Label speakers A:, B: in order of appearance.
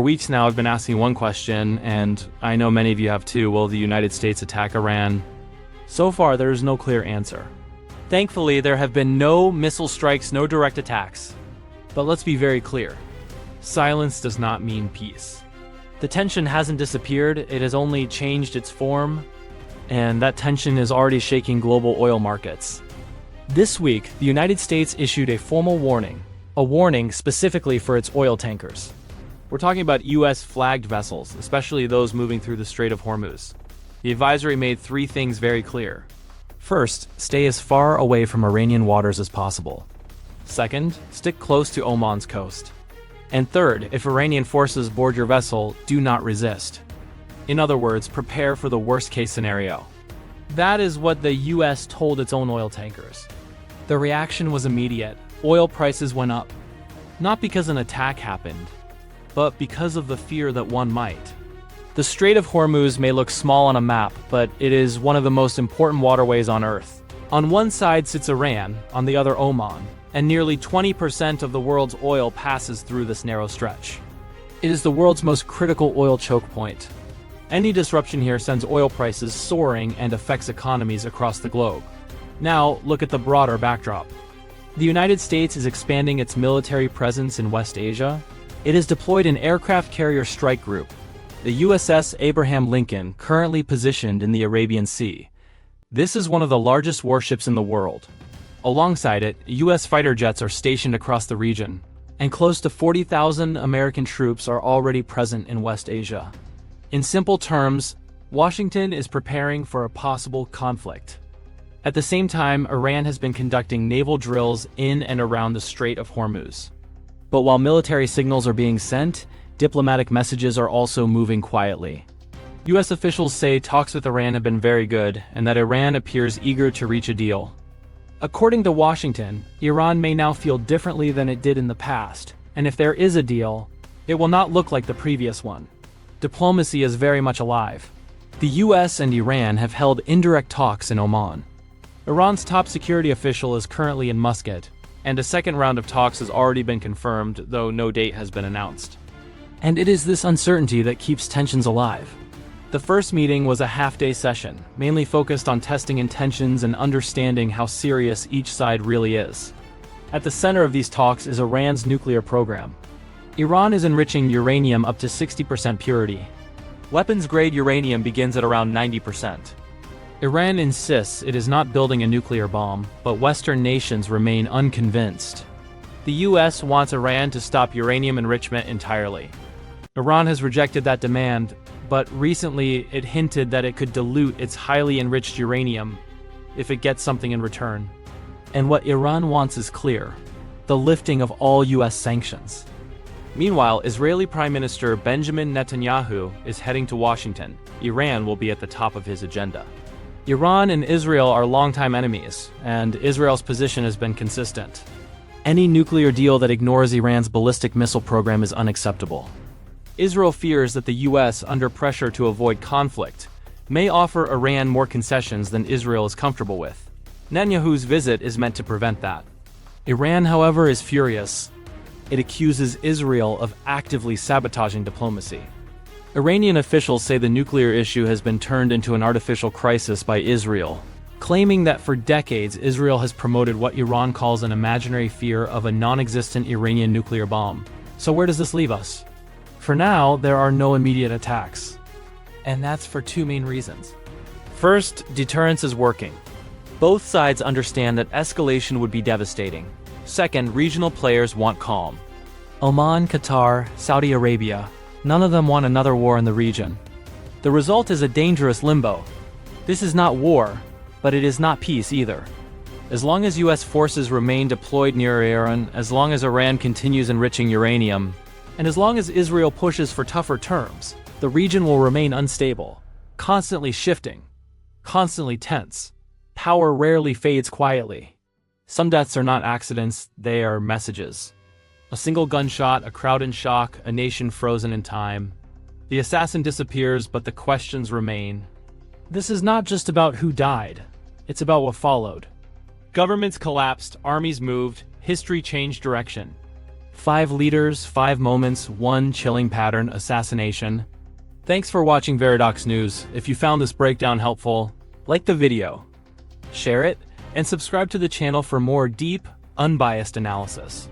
A: weeks now, I've been asking one question, and I know many of you have too. Will the United States attack Iran? So far, there is no clear answer. Thankfully, there have been no missile strikes, no direct attacks. But let's be very clear. Silence does not mean peace. The tension hasn't disappeared, it has only changed its form, and that tension is already shaking global oil markets. This week, the United States issued a formal warning, a warning specifically for its oil tankers. We're talking about US-flagged vessels, especially those moving through the Strait of Hormuz. The advisory made 3 things very clear. First, stay as far away from Iranian waters as possible. Second, stick close to Oman's coast. And third, if Iranian forces board your vessel, do not resist. In other words, prepare for the worst-case scenario. That is what the US told its own oil tankers. The reaction was immediate. Oil prices went up. Not because an attack happened, but because of the fear that one might. The Strait of Hormuz may look small on a map, but it is one of the most important waterways on Earth. On one side sits Iran, on the other Oman, and nearly 20% of the world's oil passes through this narrow stretch. It is the world's most critical oil choke point. Any disruption here sends oil prices soaring and affects economies across the globe. Now, look at the broader backdrop. The United States is expanding its military presence in West Asia. It has deployed an aircraft carrier strike group, the USS Abraham Lincoln, currently positioned in the Arabian Sea. This is one of the largest warships in the world. Alongside it, US fighter jets are stationed across the region, and close to 40,000 American troops are already present in West Asia. In simple terms, Washington is preparing for a possible conflict. At the same time, Iran has been conducting naval drills in and around the Strait of Hormuz. But while military signals are being sent, diplomatic messages are also moving quietly. US officials say talks with Iran have been very good, and that Iran appears eager to reach a deal. According to Washington, Iran may now feel differently than it did in the past, and if there is a deal, it will not look like the previous one. Diplomacy is very much alive. The US and Iran have held indirect talks in Oman. Iran's top security official is currently in Muscat, and a second round of talks has already been confirmed, though no date has been announced. And it is this uncertainty that keeps tensions alive. The first meeting was a half-day session, mainly focused on testing intentions and understanding how serious each side really is. At the center of these talks is Iran's nuclear program. Iran is enriching uranium up to 60% purity. Weapons-grade uranium begins at around 90%. Iran insists it is not building a nuclear bomb, but Western nations remain unconvinced. The US wants Iran to stop uranium enrichment entirely. Iran has rejected that demand, but recently it hinted that it could dilute its highly enriched uranium if it gets something in return. And what Iran wants is clear: the lifting of all US sanctions. Meanwhile, Israeli Prime Minister Benjamin Netanyahu is heading to Washington. Iran will be at the top of his agenda. Iran and Israel are longtime enemies, and Israel's position has been consistent. Any nuclear deal that ignores Iran's ballistic missile program is unacceptable. Israel fears that the US, under pressure to avoid conflict, may offer Iran more concessions than Israel is comfortable with. Netanyahu's visit is meant to prevent that. Iran, however, is furious. It accuses Israel of actively sabotaging diplomacy. Iranian officials say the nuclear issue has been turned into an artificial crisis by Israel, claiming that for decades Israel has promoted what Iran calls an imaginary fear of a non-existent Iranian nuclear bomb. So where does this leave us? For now, there are no immediate attacks. And that's for 2 main reasons. First, deterrence is working. Both sides understand that escalation would be devastating. Second, regional players want calm. Oman, Qatar, Saudi Arabia, none of them want another war in the region. The result is a dangerous limbo. This is not war, but it is not peace either. As long as US forces remain deployed near Iran, as long as Iran continues enriching uranium, and as long as Israel pushes for tougher terms, the region will remain unstable, constantly shifting, constantly tense. Power rarely fades quietly. Some deaths are not accidents, they are messages. A single gunshot, a crowd in shock, a nation frozen in time. The assassin disappears, but the questions remain. This is not just about who died, it's about what followed. Governments collapsed, armies moved, history changed direction. 5 leaders, 5 moments, 1 chilling pattern assassination. Thanks for watching Veridox News. If you found this breakdown helpful, like the video, share it, and subscribe to the channel for more deep, unbiased analysis.